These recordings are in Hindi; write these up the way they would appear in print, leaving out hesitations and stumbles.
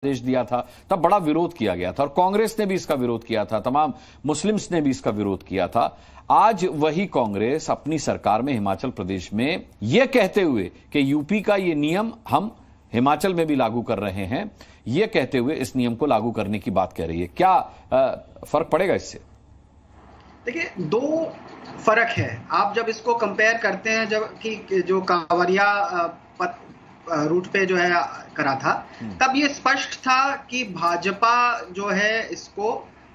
आदेश दिया था तब बड़ा विरोध किया गया था और कांग्रेस ने भी इसका विरोध किया था, तमाम मुस्लिम्स ने भी इसका विरोध किया था। आज वही कांग्रेस अपनी सरकार में हिमाचल प्रदेश में यह कहते हुए कि यूपी का ये नियम हम हिमाचल में भी लागू कर रहे हैं, यह कहते हुए इस नियम को लागू करने की बात कह रही है। क्या फर्क पड़ेगा इससे? देखिए, दो फर्क है। आप जब इसको कंपेयर करते हैं, जब कि जो कांवरिया रूट पे जो है करा था, तब ये स्पष्ट था कि भाजपा जो है इसको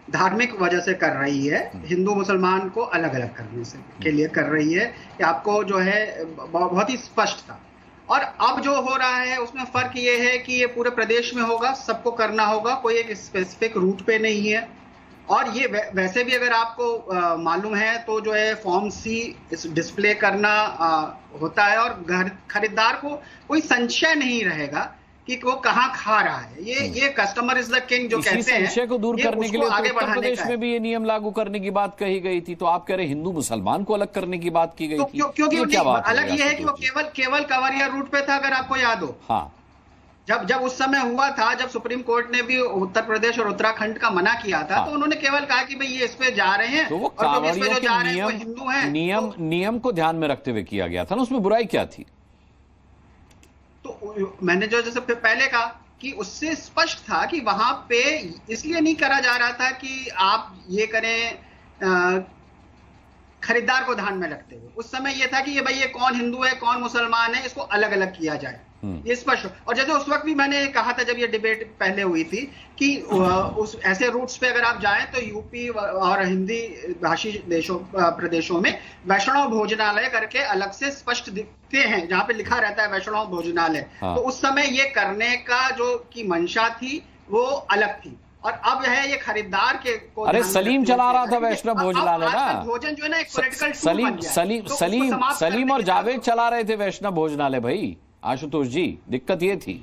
धार्मिक वजह से कर रही है, हिंदू मुसलमान को अलग अलग करने से के लिए कर रही है। कि आपको जो है बहुत ही स्पष्ट था। और अब जो हो रहा है उसमें फर्क ये है कि ये पूरे प्रदेश में होगा, सबको करना होगा, कोई एक स्पेसिफिक रूट पे नहीं है। और ये वैसे भी अगर आपको मालूम है तो जो है फॉर्म सी डिस्प्ले करना होता है और खरीदार को कोई संशय नहीं रहेगा कि वो कहाँ खा रहा है। ये कस्टमर इज द किंग जो कहते हैं, संशय को दूर करने के लिए तो उत्तर प्रदेश में भी ये नियम लागू करने की बात कही गई थी, तो आप कह रहे हिंदू मुसलमान को अलग करने की बात की गई थी। क्योंकि क्या बात अलग ये है कि वो केवल कांवरिया रूट पे था, अगर आपको याद हो। हाँ, जब उस समय हुआ था, जब सुप्रीम कोर्ट ने भी उत्तर प्रदेश और उत्तराखंड का मना किया था, तो उन्होंने केवल कहा कि भाई ये इस पे जा रहे हैं, तो वो और जो इस पे जो जा रहे हैं वो हिंदू हैं। नियम को ध्यान में रखते हुए किया गया था ना, उसमें बुराई क्या थी? तो मैंने जो जैसे पहले कहा कि उससे स्पष्ट था कि वहां पे इसलिए नहीं करा जा रहा था कि आप ये करें खरीदार को ध्यान में रखते हुए। उस समय ये था कि ये भाई ये कौन हिंदू है कौन मुसलमान है, इसको अलग अलग किया जाए, ये स्पष्ट। और जैसे उस वक्त भी मैंने कहा था जब ये डिबेट पहले हुई थी कि उस ऐसे रूट्स पे अगर आप जाएं तो यूपी और हिंदी भाषी प्रदेशों में वैष्णव भोजनालय करके अलग से स्पष्ट दिखते हैं, जहां पे लिखा रहता है वैष्णव भोजनालय। तो उस समय ये करने का जो की मंशा थी वो अलग थी। और अब है ये खरीदार के को, अरे सलीम चला रहा था वैष्णव भोजनालय ना, भोजन जो है ना एक पॉलिटिकल सलीम और जावेद चला रहे थे वैष्णव भोजनालय। भाई आशुतोष जी, दिक्कत ये थी।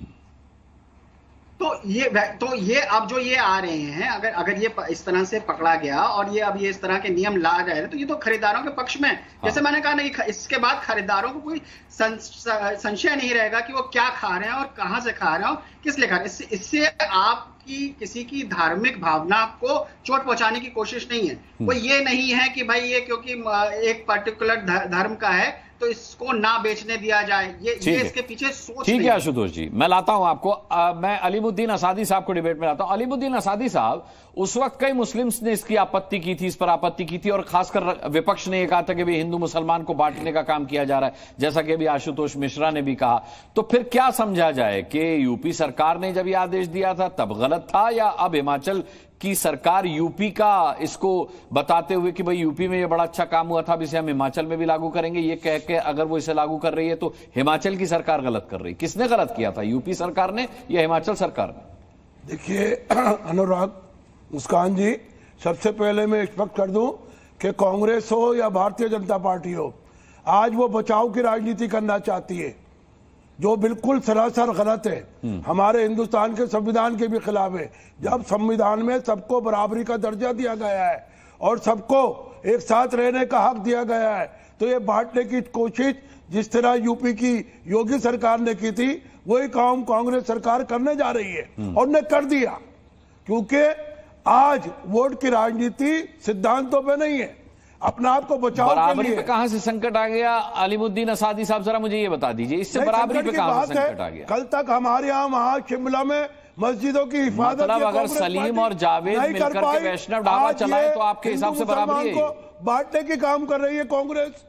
तो ये अब जो ये आ रहे हैं, अगर ये इस तरह से पकड़ा गया और ये अब ये इस तरह के नियम ला रहे हैं, तो ये तो खरीदारों के पक्ष में। जैसे मैंने कहा ना कि इसके बाद खरीदारों को कोई संशय नहीं रहेगा कि वो क्या खा रहे हैं और कहां से खा रहे हैं, किस लिए खा रहे हैं। इससे आपकी किसी की धार्मिक भावना को चोट पहुंचाने की कोशिश नहीं है। वो ये नहीं है कि भाई ये क्योंकि एक पर्टिकुलर धर्म का है तो इसको ना बेचने दिया जाए, ये इसके पीछे सोच। ठीक है आशुतोष जी, मैं लाता हूं आपको। मैं अलीमुद्दीन असादी साहब को डिबेट में लाता हूं। अलीमुद्दीन असादी साहब, उस वक्त कई मुस्लिम्स ने इसकी आपत्ति की थी, इस पर आपत्ति की थी, और खासकर विपक्ष ने यह कहा था कि भाई हिंदू मुसलमान को बांटने का काम किया जा रहा है, जैसा कि अभी आशुतोष मिश्रा ने भी कहा। तो फिर क्या समझा जाए कि यूपी सरकार ने जब यह आदेश दिया था तब गलत था, या अब हिमाचल की सरकार यूपी का इसको बताते हुए कि भाई यूपी में ये बड़ा अच्छा काम हुआ था, अब इसे हम हिमाचल में भी लागू करेंगे, ये कह के अगर वो इसे लागू कर रही है तो हिमाचल की सरकार गलत कर रही है? किसने गलत किया था, यूपी सरकार ने या हिमाचल सरकार ने? देखिए अनुराग मुस्कान जी, सबसे पहले मैं स्पष्ट कर दूं कि कांग्रेस हो या भारतीय जनता पार्टी हो, आज वो बचाव की राजनीति करना चाहती है, जो बिल्कुल सरासर गलत है, हमारे हिंदुस्तान के संविधान के भी खिलाफ है। जब संविधान में सबको बराबरी का दर्जा दिया गया है और सबको एक साथ रहने का हक दिया गया है, तो ये बांटने की कोशिश जिस तरह यूपी की योगी सरकार ने की थी, वही काम कांग्रेस सरकार करने जा रही है और ने कर दिया। क्योंकि आज वोट की राजनीति सिद्धांतों पे नहीं है, अपना आप को बचाव बराबरी पे कहां से संकट आ गया? अलीमुद्दीन असादी साहब जरा मुझे ये बता दीजिए, इससे बराबरी पे कहां से संकट आ गया? कल तक हमारे यहाँ वहां शिमला में मस्जिदों की हिफाजत, मतलब अगर सलीम और जावेद मिलकर के वैष्णव ढाबा चलाए तो आपके हिसाब से बराबरी है? बांटने की काम कर रही है कांग्रेस,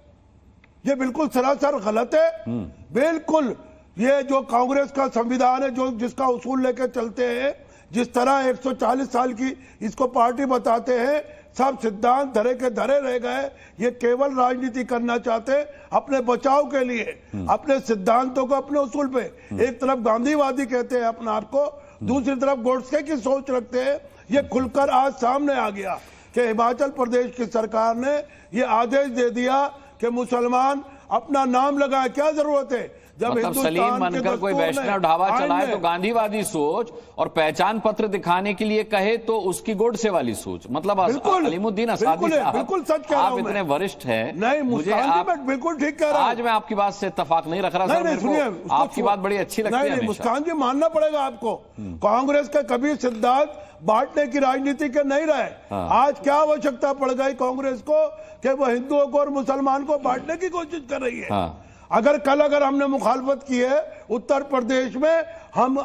ये बिल्कुल सरासर गलत है। बिल्कुल ये जो कांग्रेस का संविधान है, जो जिसका उसूल लेकर चलते हैं, जिस तरह 140 साल की इसको पार्टी बताते हैं, सब सिद्धांत धरे के धरे रह गए। ये केवल राजनीति करना चाहते अपने बचाव के लिए, अपने सिद्धांतों को, अपने उसूल पे। एक तरफ गांधीवादी कहते हैं अपने आप को, दूसरी तरफ गोडसे की सोच रखते हैं। ये खुलकर आज सामने आ गया कि हिमाचल प्रदेश की सरकार ने ये आदेश दे दिया कि मुसलमान अपना नाम लगाए। क्या जरूरत है? जब मतलब सलीम बनकर कोई वैष्णव ढाबा चलाए तो गांधीवादी सोच, और पहचान पत्र दिखाने के लिए कहे तो उसकी गोडसे वाली सोच। मतलब अलीमुद्दीन असादी साहब, बिल्कुल सच कह रहा हूं, आप इतने वरिष्ठ हैं, नहीं मुझे आप बिल्कुल ठीक कह रहा हूं। आज मैं आपकी बात से इत्तेफाक नहीं रख रहा सर, आपकी बात बड़ी अच्छी लगती है। मुस्कान जी मानना पड़ेगा आपको, कांग्रेस के कभी सिद्धांत बांटने की राजनीति के नहीं रहे। आज क्या आवश्यकता पड़ गई कांग्रेस को कि वो हिंदुओं को और मुसलमान को बांटने की कोशिश कर रही है। अगर हमने मुखालफत की है उत्तर प्रदेश में, हम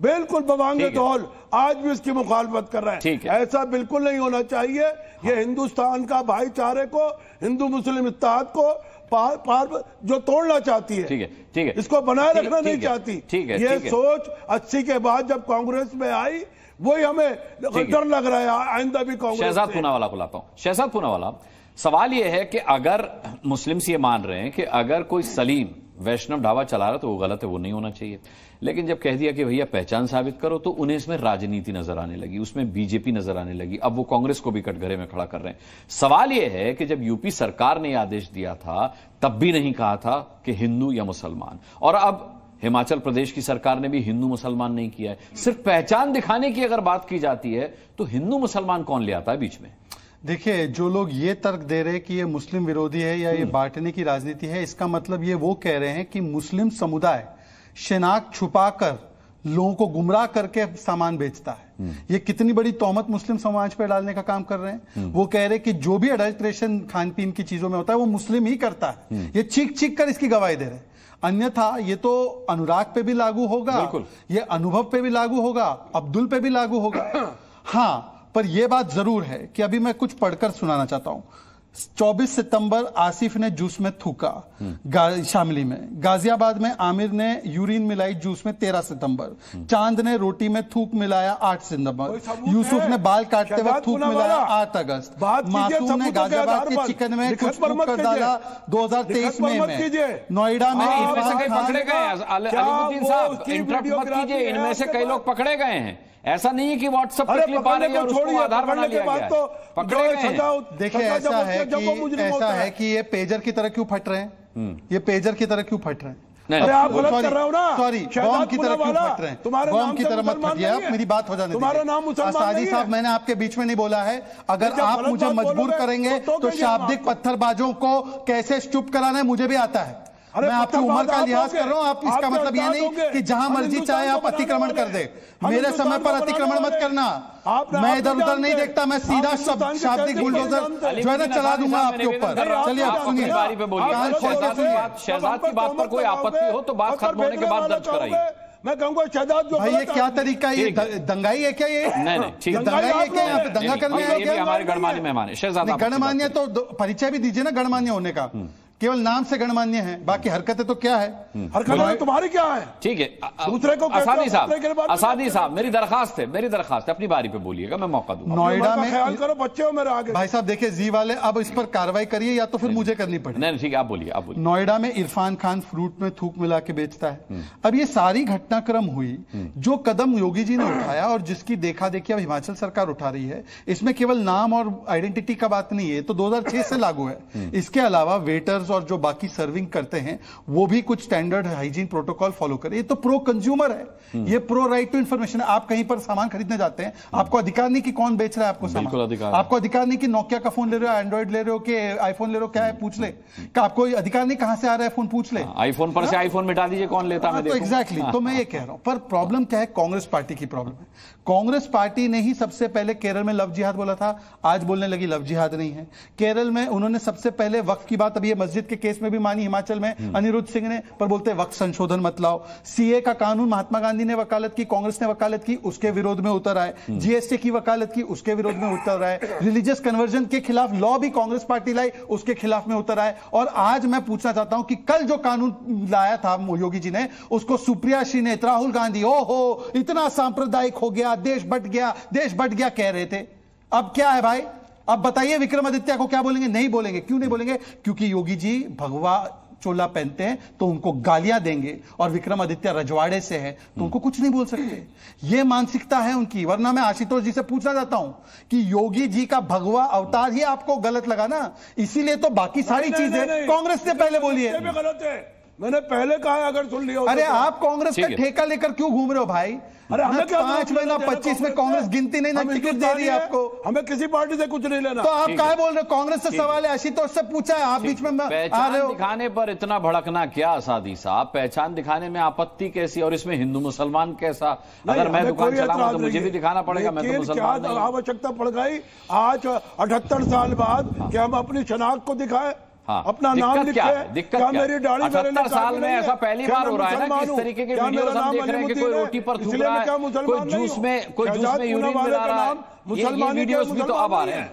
बिल्कुल बवांगे ढोल आज भी इसकी मुखालफत कर रहे हैं। ऐसा बिल्कुल नहीं होना चाहिए। ये हिंदुस्तान का भाईचारे को, हिंदू मुस्लिम इत्तेहाद को पार जो तोड़ना चाहती है, ठीक है, इसको बनाए रखना नहीं चाहती। ये सोच 80 के बाद जब कांग्रेस में आई, वही हमें डर लग रहा है आइंदा भी कांग्रेस। शहजाद पूनावाला को लाता हूं। शहजाद पूनावाला, सवाल यह है कि अगर मुस्लिम्स ये मान रहे हैं कि अगर कोई सलीम वैष्णव ढाबा चला रहा तो वो गलत है, वो नहीं होना चाहिए, लेकिन जब कह दिया कि भैया पहचान साबित करो तो उन्हें इसमें राजनीति नजर आने लगी, उसमें बीजेपी नजर आने लगी। अब वो कांग्रेस को भी कटघरे में खड़ा कर रहे हैं। सवाल यह है कि जब यूपी सरकार ने आदेश दिया था तब भी नहीं कहा था कि हिंदू या मुसलमान, और अब हिमाचल प्रदेश की सरकार ने भी हिंदू मुसलमान नहीं किया है। सिर्फ पहचान दिखाने की अगर बात की जाती है तो हिंदू मुसलमान कौन ले आता है बीच में? देखिए, जो लोग ये तर्क दे रहे हैं कि ये मुस्लिम विरोधी है या ये बांटने की राजनीति है, इसका मतलब ये वो कह रहे हैं कि मुस्लिम समुदाय शिनाख्त छुपाकर लोगों को गुमराह करके सामान बेचता है। ये कितनी बड़ी तौहमत मुस्लिम समाज पर डालने का काम कर रहे हैं। वो कह रहे हैं कि जो भी अडल्ट्रेशन खान पीन की चीजों में होता है वो मुस्लिम ही करता है। ये चीख चीख कर इसकी गवाही दे रहे हैं। अन्यथा ये तो अनुराग पे भी लागू होगा, ये अनुभव पे भी लागू होगा, अब्दुल पे भी लागू होगा। हाँ, पर यह बात जरूर है कि अभी मैं कुछ पढ़कर सुनाना चाहता हूं। 24 सितंबर आसिफ ने जूस में थूका शामली में। गाजियाबाद में आमिर ने यूरिन मिलाई जूस में 13 सितंबर। चांद ने रोटी में थूक मिलाया 8 सितंबर। यूसुफ ने बाल काटते वक्त थूक मिलाया 8 अगस्त। मासूम ने गाजियाबाद के चिकन में कुछ थूक कर डाला 2023 में। नोएडा में पकड़े गए। अलीमुद्दीन साहब, इंटरप्ट मत कीजिए, इनमें से कई लोग पकड़े गए हैं। ऐसा नहीं है कि व्हाट्सएप पे क्लिप आ रही है और उसको आधार बना लिया गया है। पकड़े गए हैं। देखिए, ऐसा है कि ये पेजर की तरह क्यों फट रहे हैं, ये पेजर की तरह क्यों फट रहे हैं। अरे आप गलत कर रहे हो ना, सॉरी, बॉम्ब की तरह क्यों फट रहे हैं, बॉम्ब की तरह मत फटिए आप, मेरी बात हो जाने दीजिए। तुम्हारा नाम मुसलमान नहीं है। सादी साहब, मैंने आपके बीच में नहीं बोला है। अगर आप मुझे मजबूर करेंगे तो शाब्दिक पत्थरबाजों को कैसे चुप कराना है मुझे भी आता है। मैं आपकी उम्र का लिहाज कर रहा हूं। आप इसका मतलब ये नहीं कि जहां मर्जी चाहे आप अतिक्रमण कर दे। मेरे समय पर अतिक्रमण मत करना। मैं इधर उधर नहीं देखता, मैं सीधा शाब्दिक बुलडोजर जो है ना चला दूंगा आपके ऊपर। चलिए आप सुनिए, शहजाद की बात पर कोई आपत्ति हो तो बात खत्म होने के बाद दर्ज कराइए। मैं कहूंगा शहजाद जो भाई ये क्या तरीका, ये दंगाई है क्या? ये नहीं, ठीक है, दंगाई है क्या? यहाँ पे दंगा करने ये भी हमारे गणमान्य मेहमान है। शहजाद, गणमान्य तो परिचय भी दीजिए ना गणमान्य होने का। केवल नाम से गणमान्य है, बाकी हरकतें तो क्या है? हरकतें तुम्हारी क्या है? ठीक है, दूसरे को असादी साहब, मेरी दरखास्त है, अपनी बारी पे बोलिएगा, मैं मौका दूंगा। नोएडा में ख्याल करो, बच्चे हो मेरे आगे। भाई साहब देखिए, जी वाले अब इस पर कार्रवाई करिए या तो फिर मुझे करनी पड़ेगी। नहीं, ठीक है, आप बोलिए। नोएडा में इरफान खान फ्रूट में थूक मिला के बेचता है। अब ये सारी घटनाक्रम हुई, जो कदम योगी जी ने उठाया और जिसकी देखा देखी अब हिमाचल सरकार उठा रही है, इसमें केवल नाम और आइडेंटिटी का बात नहीं है, तो 2006 से लागू है। इसके अलावा वेटर्स और जो बाकी सर्विंग करते हैं वो भी कुछ स्टैंडर्ड हाइजीन प्रोटोकॉल फॉलो करें। ये तो प्रो कंज्यूमर है, ये प्रो राइट टू इन्फॉर्मेशन है। आप कहीं पर सामान खरीदने जाते हैं, आपको अधिकार नहीं कि कौन बेच रहा है आपको सामान, आपको अधिकार नहीं कि नोकिया का फोन ले रहे हो, एंड्रॉइड ले रहे हो कि आईफोन ले रहे हो, क्या है पूछ ले। आपको अधिकार नहीं कहां से आ रहा है फोन पूछ ले। आईफोन पर से आईफोन मिटा दीजिए, कौन लेता है। तो एग्जैक्टली, तो मैं ये कह रहा हूं। पर प्रॉब्लम क्या है? कांग्रेस पार्टी की प्रॉब्लम है। कांग्रेस पार्टी ने ही सबसे पहले केरल में लव जिहाद बोला था, आज बोलने लगी लव जिहाद नहीं है। केरल में उन्होंने सबसे पहले वक्फ की बात, अभी ये मस्जिद के केस में भी मानी हिमाचल में अनिरुद्ध सिंह ने, पर बोलते वक्त संशोधन मत लाओ। सीए का कानून महात्मा गांधी ने वकालत की, कांग्रेस ने वकालत की, उसके विरोध में उतर आए। जीएसटी की वकालत की, उसके विरोध में उतर आए। रिलीजियस कन्वर्जन के खिलाफ लॉ भी कांग्रेस पार्टी लाई, उसके खिलाफ में उतर आए। और आज मैं पूछना चाहता हूं कि कल जो कानून लाया था योगी जी ने, उसको सुप्रिया श्री ने, राहुल गांधी, ओहो इतना सांप्रदायिक हो गया, देश बट गया कह रहे थे। अब क्या है भाई? अब बताइए विक्रमादित्य को क्या बोलेंगे? नहीं बोलेंगे। क्यों नहीं बोलेंगे? क्योंकि योगी जी भगवा चोला पहनते हैं तो उनको गालियां देंगे, और विक्रमादित्य रजवाड़े से है तो उनको कुछ नहीं बोल सकते। यह मानसिकता है उनकी। वरना मैं आशुतोष जी से पूछना चाहता हूं कि योगी जी का भगवा अवतार ही आपको गलत लगा ना, इसीलिए तो बाकी सारी चीजें कांग्रेस ने पहले बोली है। गलत है, मैंने पहले कहा है, अगर सुन लिया। अरे आप कांग्रेस का ठेका लेकर क्यों घूम रहे हो भाई? अरे हमें क्या 5 महीना 25 में कांग्रेस गिनती नहीं ना टिकट दे रही है आपको। हमें किसी पार्टी से कुछ नहीं लेना। तो आप क्या बोल रहे हो? कांग्रेस से सवाल है, आशुतोष से पूछा है, आप बीच में आ रहे हो। दिखाने पर इतना भड़कना क्या सादी साहब? पहचान दिखाने में आपत्ति कैसी? और इसमें हिंदू मुसलमान कैसा? अगर मैं दुकान चलाऊंगा तो मुझे भी दिखाना पड़ेगा, मैं तो मुसलमान नहीं। आवश्यकता पड़ गई आज 78 साल बाद कि हम अपनी शनाख्त को दिखाएं, अपना नाम लिखे। दिक्कत क्या? मेरी दाढ़ी 78 साल में ऐसा पहली बार हो रहा है ना कि इस तरीके के वीडियोस हम देख रहे हैं कि कोई रोटी पर थूक रहा है, कोई जूस में यूरिन मिला रहा है। ये वीडियोस भी तो अब आ रहे हैं।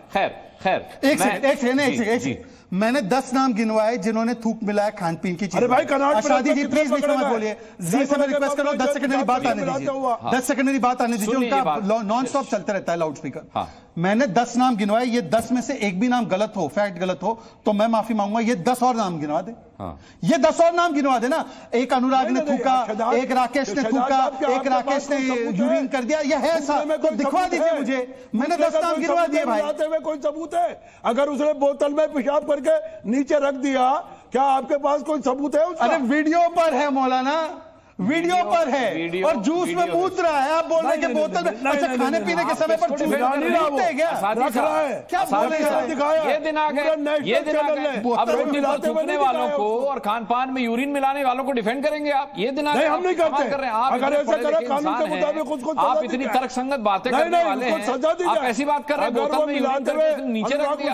खैर एक सेकंड, मैंने 10 नाम गिनवाए जिन्होंने थूक मिलाया खान पीन की चीज। अरे भाई शादी जी प्लीज बीच में मत बोलिए। जी से मैं रिक्वेस्ट कर रहा हूं 10 सेकंड मेरी बात आने दीजिए। 10 सेकंड मेरी बात आने दीजिए। उनका नॉन स्टॉप चलते रहता है लाउड स्पीकर। मैंने 10 नाम गिनवाए, ये 10 में से एक भी नाम गलत हो, फैक्ट गलत हो तो मैं माफी मांगूंगा। ये 10 और नाम गिनवा दे। ये 10 और नाम गिनवा दे ना। एक अनुराग ने थूका, एक राकेश ने थूका, एक राकेश ने यूरिन कर दिया, यह है ऐसा तो दिखवा दीजिए मुझे। मैंने 10 नाम गिनवा दिए भाई। कोई सबूत है? अगर उसने बोतल में पेशाब करके नीचे रख दिया, क्या आपके पास कोई सबूत है उसका? अरे वीडियो पर है मौलाना, वीडियो पर है। और जूस में मूत रहा है, आप बोल रहे हैं कि बोतल में। अच्छा, खाने पीने के समय पर जूस मूतते क्या? रख रहा है। क्या बोल रहे हैं? ये दिन आ गए। अब रोटी पर थूकने वालों को और खान पान में यूरिन मिलाने वालों को डिफेंड करेंगे आप? ये दिन आ गए। हम नहीं करते। कर रहे हैं आप। अगर ऐसा करें कानून के मुताबिक उसको आप इतनी तर्कसंगत बातें करने वाले हैं, आप ऐसी बात कर रहे हैं बोतल में यूरिन करके नीचे रख दिया।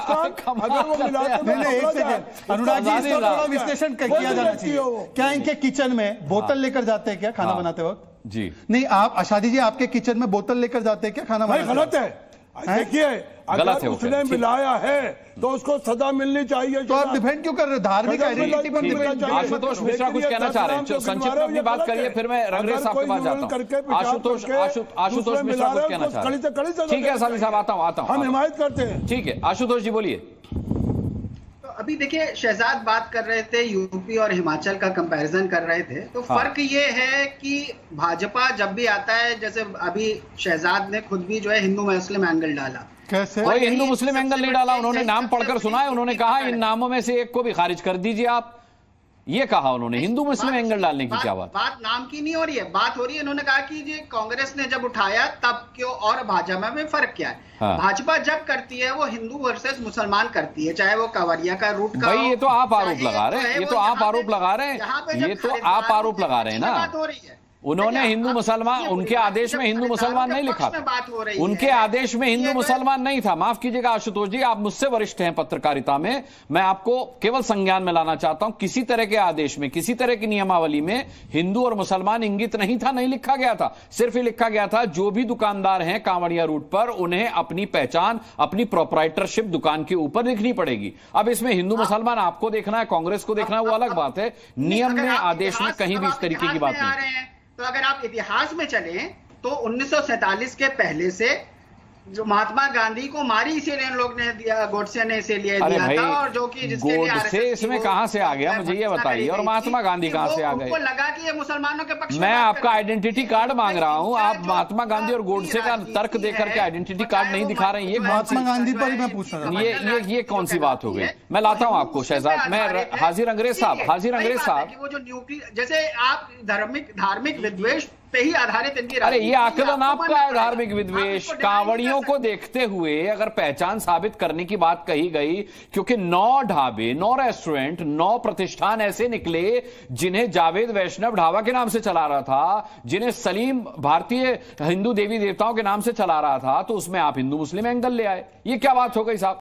अनुराग जी, इसका थोड़ा विश्लेषण किया जाना चाहिए। क्या इनके किचन में बोतल लेकर जाते हैं क्या खाना बनाते वक्त? जी नहीं। आप अशादी जी आपके किचन में बोतल लेकर जाते हैं क्या खाना बनाते? गलत है। देखिए, अगर उसने मिलाया है तो उसको सजा मिलनी चाहिए। तो आप डिफेंड क्यों कर रहे हो? धार्मिक आइडेंटिटी पर डिफेंड चाहिए। आशुतोष मिश्रा कुछ कहना चाह रहे हैं, संक्षिप्त में अपनी बात करिए, फिर मैं रंगरेज साहब के पास जाता हूं। आशुतोष मिश्रा कुछ कहना चाह रहे हैं। ठीक है सादी साहब, आता हूं। हम हिमायत करते हैं। ठीक है आशुतोष जी बोलिए। अभी देखिए, शहजाद बात कर रहे थे, यूपी और हिमाचल का कंपैरिजन कर रहे थे। तो फर्क ये है कि भाजपा जब भी आता है, जैसे अभी शहजाद ने खुद भी जो है हिंदू मुस्लिम एंगल डाला। कैसे? कोई हिंदू मुस्लिम एंगल नहीं डाला, उन्होंने नाम पढ़कर सुना है। उन्होंने कहा इन नामों में से एक को भी खारिज कर दीजिए आप, ये कहा उन्होंने। हिंदू मुस्लिम एंगल डालने की क्या बात नाम की नहीं हो रही है, बात हो रही है। उन्होंने कहा कि ये कांग्रेस ने जब उठाया तब क्यों और भाजपा में फर्क क्या है। भाजपा जब करती है वो हिंदू वर्सेस मुसलमान करती है, चाहे वो कांवरिया का रूट का। भाई ये तो आप आरोप लगा रहे हैं, ये तो आप आरोप लगा रहे हैं, ये तो आप आरोप लगा रहे हैं ना। बात हो रही है, उन्होंने हिंदू मुसलमान, उनके आदेश में हिंदू मुसलमान नहीं लिखा था। उनके आदेश में हिंदू मुसलमान नहीं था। माफ कीजिएगा आशुतोष जी, आप मुझसे वरिष्ठ हैं पत्रकारिता में, मैं आपको केवल संज्ञान में लाना चाहता हूं। किसी तरह के आदेश में, किसी तरह की नियमावली में हिंदू और मुसलमान इंगित नहीं था, नहीं लिखा गया था। सिर्फ ये लिखा गया था जो भी दुकानदार हैं कांवड़िया रूट पर, उन्हें अपनी पहचान, अपनी प्रोप्राइटरशिप दुकान के ऊपर लिखनी पड़ेगी। अब इसमें हिंदू मुसलमान आपको देखना है, कांग्रेस को देखना है, वो अलग बात है। नियम में, आदेश में कहीं भी इस तरीके की बात नहीं। तो अगर आप इतिहास में चलें तो 1947 के पहले से जो महात्मा गांधी को मारी इसीलिए इन लोग ने दिया, गोडसे ने इसीलिए दिया था। और जो कि जिसके लिए गोडसे इसमें कहां से आ गया, मुझे ये बताइए। और महात्मा गांधी कहां से आ गए? उनको लगा कि ये मुसलमानों के पक्ष में। मैं आपका आइडेंटिटी कार्ड मांग रहा हूं, आप महात्मा गांधी और गोडसे का तर्क देकर के आइडेंटिटी कार्ड नहीं दिखा रहे हैं। ये महात्मा गांधी पर ही मैं पूछ रहा हूं, ये कौन सी बात हो गई? मैं लाता हूं आपको शहजाद, मैं हाजिर अंग्रेज साहब, हाजिर अंग्रेज साहब। वो जो न्यूक्लियर, जैसे आप धार्मिक विद्वेष पे ही आधारित इनकी। अरे ये आकलन आपका है, धार्मिक विद्वेष। कांवड़ियों को देखते हुए अगर पहचान साबित करने की बात कही गई, क्योंकि 9 ढाबे, 9 रेस्टोरेंट, 9 प्रतिष्ठान ऐसे निकले जिन्हें जावेद वैष्णव ढाबा के नाम से चला रहा था, जिन्हें सलीम भारतीय हिंदू देवी देवताओं के नाम से चला रहा था, तो उसमें आप हिंदू मुस्लिम एंगल ले आए। ये क्या बात हो गई साहब?